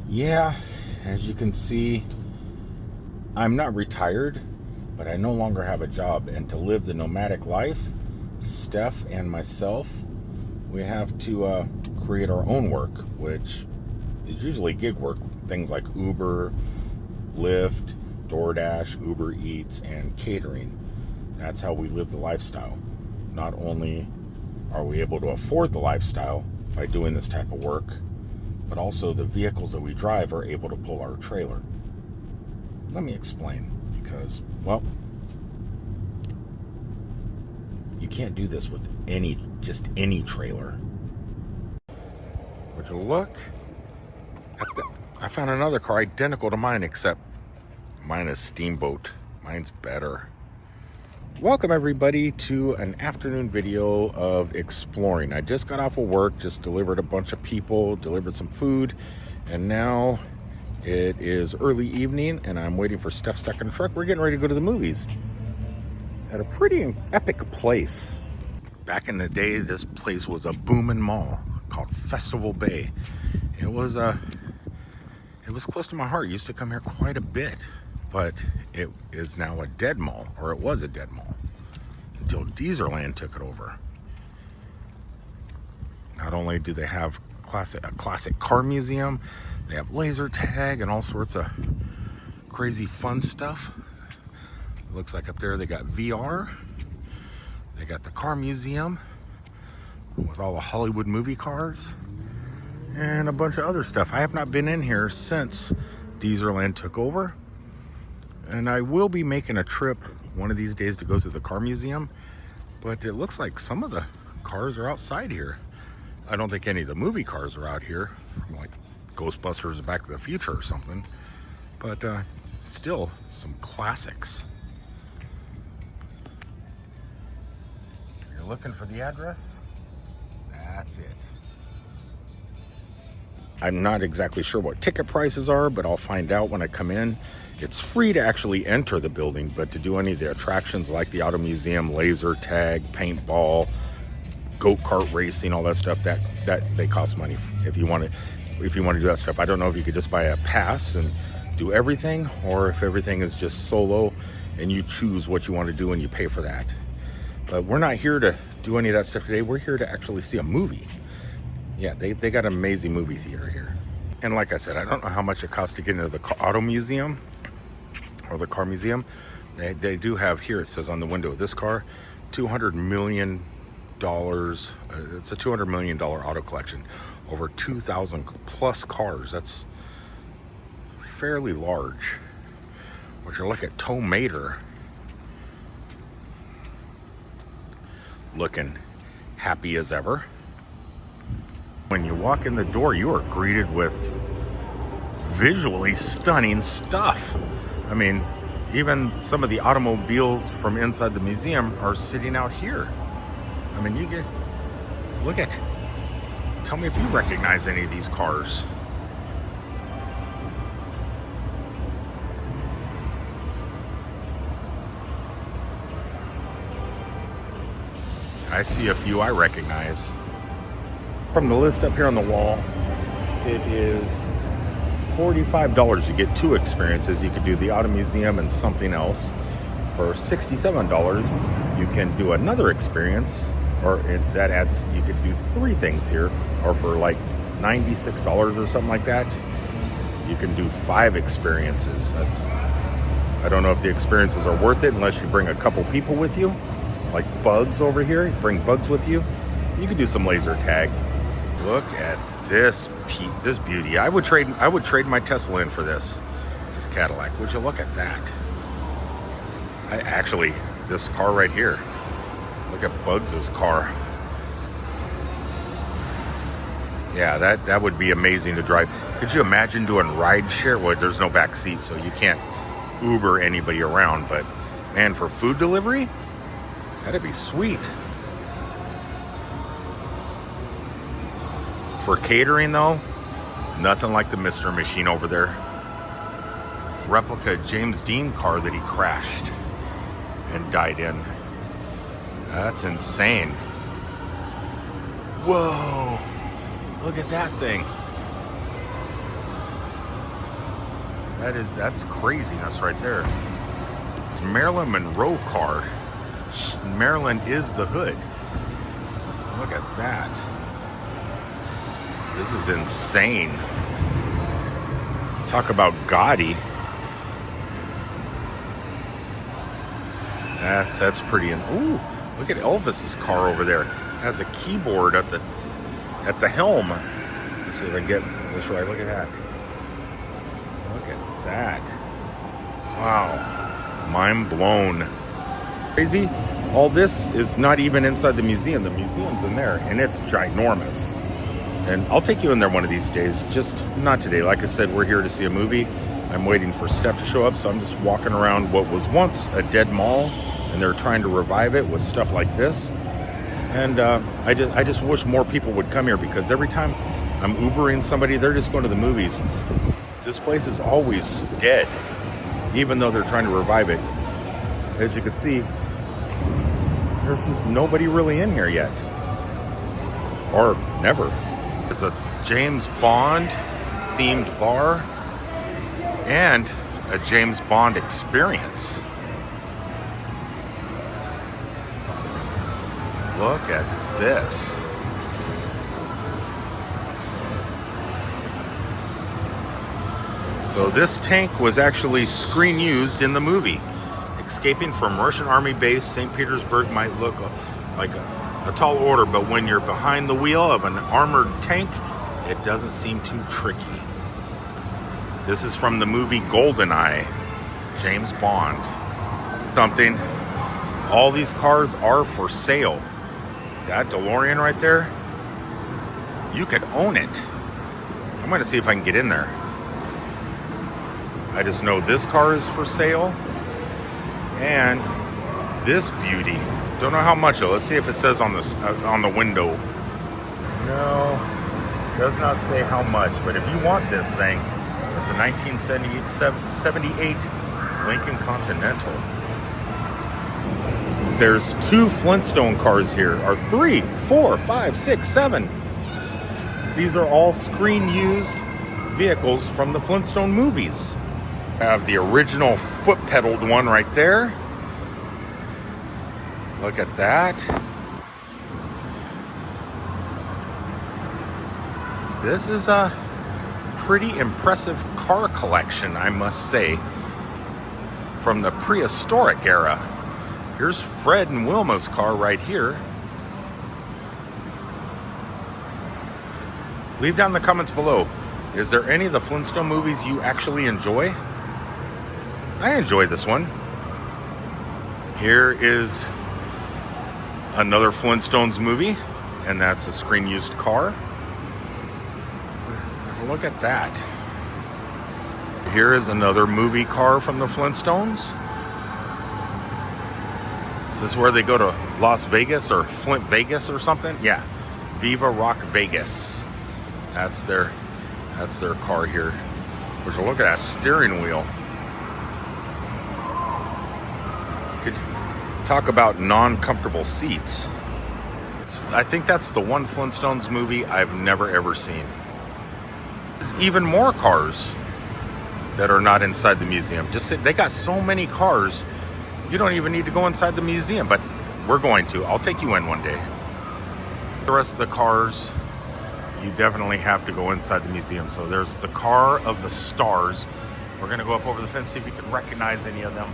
Yeah, as you can see, I'm not retired, but I no longer have a job. And to live the nomadic life, Steph and myself, we have to create our own work, which is usually gig work. Things like Uber, Lyft, DoorDash, Uber Eats, and catering. That's how we live the lifestyle. Not only are we able to afford the lifestyle by doing this type of work, but also the vehicles that we drive are able to pull our trailer. Let me explain, because, well, you can't do this with just any trailer. Would you look at that? I found another car identical to mine, except mine is Steamboat. Mine's better. Welcome everybody to an afternoon video of exploring. I just got off of work, just delivered a bunch of people, delivered some food, and now it is early evening and I'm waiting for Steph stuck in the truck. We're getting ready to go to the movies at a pretty epic place. Back in the day, this place was a booming mall called Festival Bay. It was close to my heart. I used to come here quite a bit. But it is now a dead mall, or it was a dead mall, until Dezerland took it over. Not only do they have a classic car museum, they have laser tag and all sorts of crazy fun stuff. Looks like up there they got VR. They got the car museum with all the Hollywood movie cars and a bunch of other stuff. I have not been in here since Deezerland took over. And I will be making a trip one of these days to go to the car museum, but it looks like some of the cars are outside here. I don't think any of the movie cars are out here, like Ghostbusters, Back to the Future or something, but still some classics. If you're looking for the address, that's it. I'm not exactly sure what ticket prices are, but I'll find out when I come in. It's free to actually enter the building, but to do any of the attractions like the auto museum, laser tag, paintball, go-kart racing, all that stuff, that they cost money if you want to do that stuff. I don't know if you could just buy a pass and do everything, or if everything is just solo and you choose what you want to do and you pay for that. But we're not here to do any of that stuff today. We're here to actually see a movie. Yeah, they got an amazing movie theater here. And like I said, I don't know how much it costs to get into the auto museum or the car museum. They do have here, it says on the window of this car, $200 million. It's a $200 million auto collection. Over 2,000 plus cars. That's fairly large. Would you look at Tow Mater, looking happy as ever. When you walk in the door, you are greeted with visually stunning stuff. I mean, even some of the automobiles from inside the museum are sitting out here. I mean, look at, tell me if you recognize any of these cars. I see a few I recognize. From the list up here on the wall, it is $45. You get two experiences. You could do the auto museum and something else. For $67, you can do another experience, or that adds, you could do three things here, or for like $96 or something like that, you can do 5 experiences. I don't know if the experiences are worth it unless you bring a couple people with you, like Bugs over here. Bring Bugs with you. You could do some laser tag. Look at this beauty. I would trade my Tesla in for this Cadillac. Would you look at that? This car right here. Look at Bugs's car. Yeah, that would be amazing to drive. Could you imagine doing ride share? Well, there's no back seat, so you can't Uber anybody around, but man, for food delivery, that'd be sweet. For catering though, nothing like the Mr. Machine over there. Replica James Dean car that he crashed and died in. That's insane. Whoa, look at that thing. That's craziness right there. It's Marilyn Monroe car. Marilyn is the hood. Look at that. This is insane. Talk about gaudy. That's pretty. Ooh, look at Elvis's car over there. It has a keyboard at the helm. Let's see if I can get this right. Look at that. Look at that. Wow. Mind blown. Crazy. All this is not even inside the museum. The museum's in there, and it's ginormous. And I'll take you in there one of these days, just not today. Like I said, we're here to see a movie. I'm waiting for Steph to show up, so I'm just walking around what was once a dead mall, and they're trying to revive it with stuff like this. And I just wish more people would come here, because every time I'm Ubering somebody, they're just going to the movies. This place is always dead, even though they're trying to revive it. As you can see, there's nobody really in here yet, or never. It's a James Bond themed bar and a James Bond experience. Look at this. So this tank was actually screen used in the movie. Escaping from Russian Army base, St. Petersburg might look like a tall order, but when you're behind the wheel of an armored tank, it doesn't seem too tricky. This is from the movie GoldenEye, James Bond. Something. All these cars are for sale. That DeLorean right there, you could own it. I'm gonna see if I can get in there. I just know this car is for sale, and this beauty. Don't know how much though. Let's see if it says on the window. No, does not say how much. But if you want this thing, it's a 1978 Lincoln Continental. There's 2 Flintstone cars here, or 3, 4, 5, 6, 7. These are all screen-used vehicles from the Flintstone movies. I have the original foot-pedaled one right there. Look at that. This is a pretty impressive car collection, I must say, from the prehistoric era. Here's Fred and Wilma's car right here. Leave down in the comments below. Is there any of the Flintstone movies you actually enjoy? I enjoy this one. Here is another Flintstones movie, and that's a screen-used car. Look at that. Here is another movie car from the Flintstones. Is this where they go to Las Vegas or Flint Vegas or something? Yeah, Viva Rock Vegas. That's their car here. Which, look at that steering wheel. Could talk about non-comfortable seats. I think that's the one Flintstones movie I've never ever seen. There's even more cars that are not inside the museum. They got so many cars. You don't even need to go inside the museum, but we're going to. I'll take you in one day. The rest of the cars, you definitely have to go inside the museum. So there's the car of the stars. We're gonna go up over the fence, see if you can recognize any of them.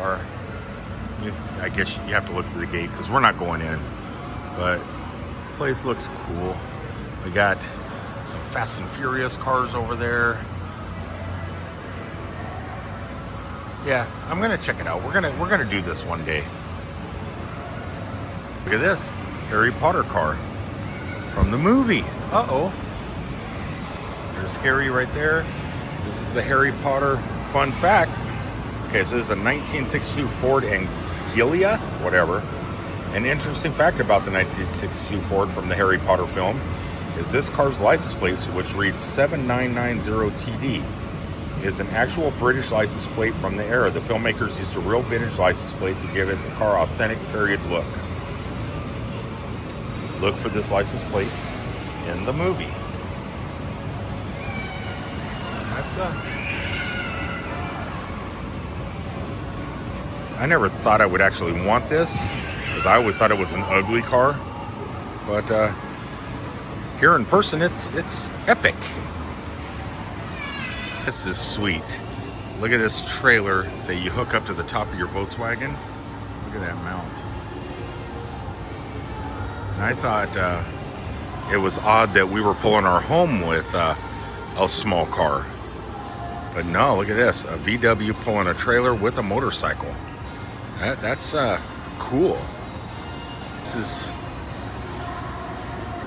Or I guess you have to look through the gate because we're not going in. But the place looks cool. We got some Fast and Furious cars over there. Yeah, I'm gonna check it out. We're gonna do this one day. Look at this Harry Potter car from the movie. Uh-oh. There's Harry right there. This is the Harry Potter fun fact. Okay, so this is a 1962 Ford Anglia, whatever. An interesting fact about the 1962 Ford from the Harry Potter film is this car's license plate, which reads 7990TD. Is an actual British license plate from the era. The filmmakers used a real vintage license plate to give it the car authentic period look. look for this license plate in the movie. That's I never thought I would actually want this, because I always thought it was an ugly car. But here in person, it's epic. This is sweet. Look at this trailer that you hook up to the top of your Volkswagen. Look at that mount. And I thought it was odd that we were pulling our home with a small car. But no, look at this. A VW pulling a trailer with a motorcycle. That's cool. This is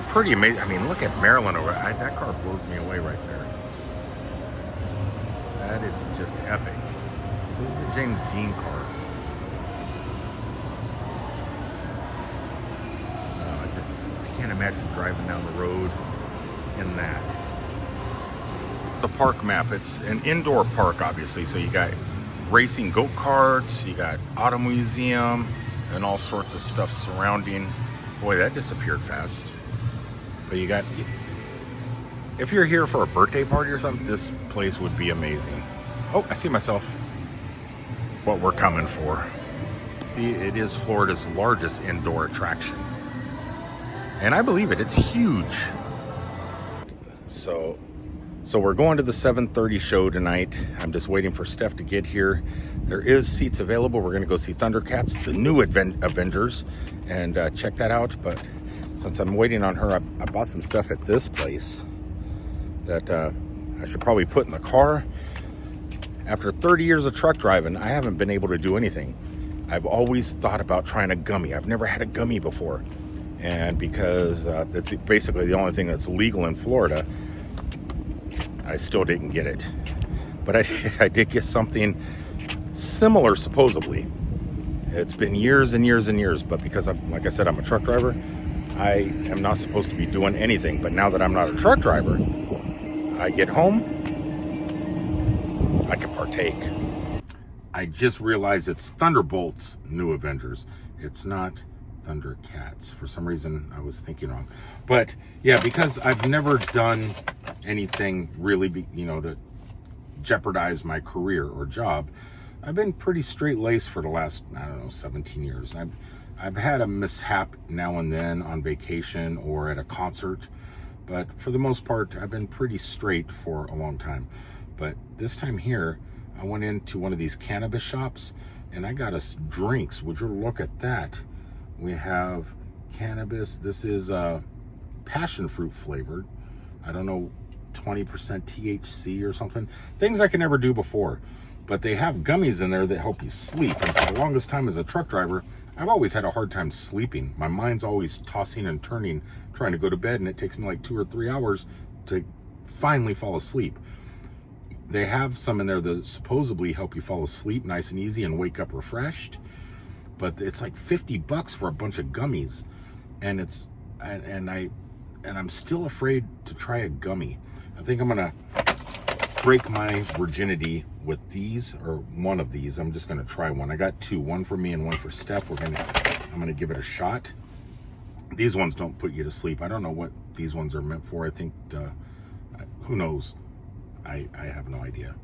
pretty amazing. I mean, look at Maryland over. That car blows me away right there. That is just epic. So this is the James Dean car. I can't imagine driving down the road in that. The park map, it's an indoor park, obviously. So you got racing go-karts, you got auto museum, and all sorts of stuff surrounding. Boy, that disappeared fast. But you got, if you're here for a birthday party or something, this place would be amazing. Oh, I see myself. What we're coming for. It is Florida's largest indoor attraction. And I believe it, it's huge. So we're going to the 7:30 show tonight. I'm just waiting for Steph to get here. There is seats available. We're gonna go see Thundercats, the new Avengers, and check that out. But since I'm waiting on her, I bought some stuff at this place that I should probably put in the car. After 30 years of truck driving, I haven't been able to do anything. I've always thought about trying a gummy. I've never had a gummy before. And because it's basically the only thing that's legal in Florida, I still didn't get it. But I did get something similar, supposedly. It's been years and years and years, but because like I said, I'm a truck driver, I am not supposed to be doing anything. But now that I'm not a truck driver, I get home, I can partake. I just realized it's Thunderbolt's new Avengers. It's not Thundercats. For some reason, I was thinking wrong. But yeah, because I've never done anything really, to jeopardize my career or job, I've been pretty straight-laced for the last, 17 years. I've had a mishap now and then on vacation or at a concert, but for the most part, I've been pretty straight for a long time. But this time here, I went into one of these cannabis shops and I got us drinks. Would you look at that? We have cannabis. This is passion fruit flavored. I don't know, 20% THC or something. Things I could never do before. But they have gummies in there that help you sleep. And for the longest time as a truck driver, I've always had a hard time sleeping. My mind's always tossing and turning, trying to go to bed, and it takes me like 2 or 3 hours to finally fall asleep. They have some in there that supposedly help you fall asleep nice and easy and wake up refreshed. But it's like $50 for a bunch of gummies. And I'm still afraid to try a gummy. I think I'm gonna break my virginity with these, or one of these. I'm just gonna try one. I got two, one for me and one for Steph. I'm gonna give it a shot. These ones don't put you to sleep. I don't know what these ones are meant for. I think, who knows? I have no idea.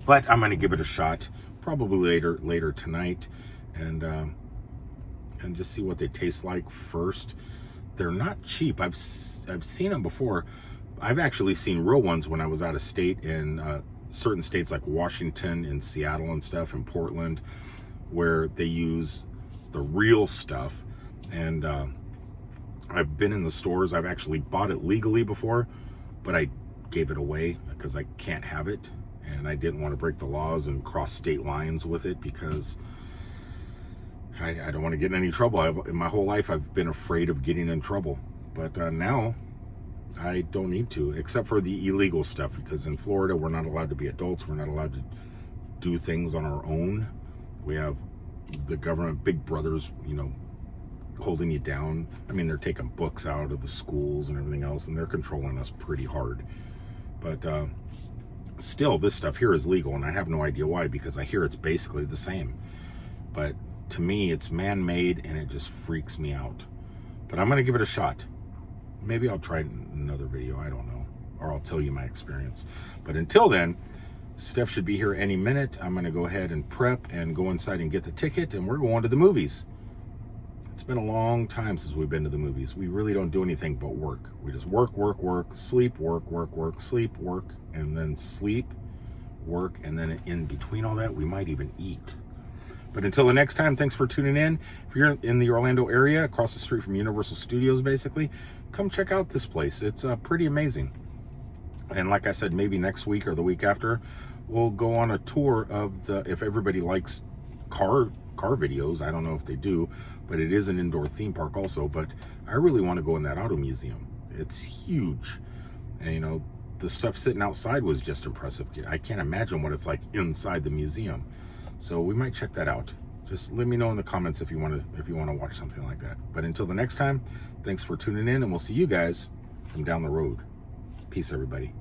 But I'm gonna give it a shot, probably later tonight, and just see what they taste like first. They're not cheap. I've seen them before. I've actually seen real ones when I was out of state in certain states like Washington and Seattle and stuff, and Portland, where they use the real stuff. And I've been in the stores. I've actually bought it legally before, but I gave it away because I can't have it. And I didn't want to break the laws and cross state lines with it because I don't want to get in any trouble. In my whole life, I've been afraid of getting in trouble. But now I don't need to, except for the illegal stuff, because in Florida, we're not allowed to be adults. We're not allowed to do things on our own. We have the government, big brothers, holding you down. I mean, they're taking books out of the schools and everything else, and they're controlling us pretty hard. But still, this stuff here is legal, and I have no idea why, because I hear it's basically the same. But to me, it's man-made, and it just freaks me out. But I'm going to give it a shot. Maybe I'll try another video, I don't know, or I'll tell you my experience. But until then, Steph should be here any minute. I'm gonna go ahead and prep and go inside and get the ticket, and we're going to the movies. It's been a long time since we've been to the movies. We really don't do anything but work. We just work, work, work, sleep, work, work, work, sleep, work, and then sleep, work, and then in between all that, we might even eat. But until the next time, thanks for tuning in. If you're in the Orlando area, across the street from Universal Studios, basically, come check out this place. It's pretty amazing. And like I said, maybe next week or the week after, we'll go on a tour of the, if everybody likes car videos, I don't know if they do, but it is an indoor theme park also. But I really want to go in that auto museum. It's huge. And you know, the stuff sitting outside was just impressive. I can't imagine what it's like inside the museum. So we might check that out. Just let me know in the comments if you want to watch something like that. But until the next time, thanks for tuning in, and we'll see you guys from down the road. Peace, everybody.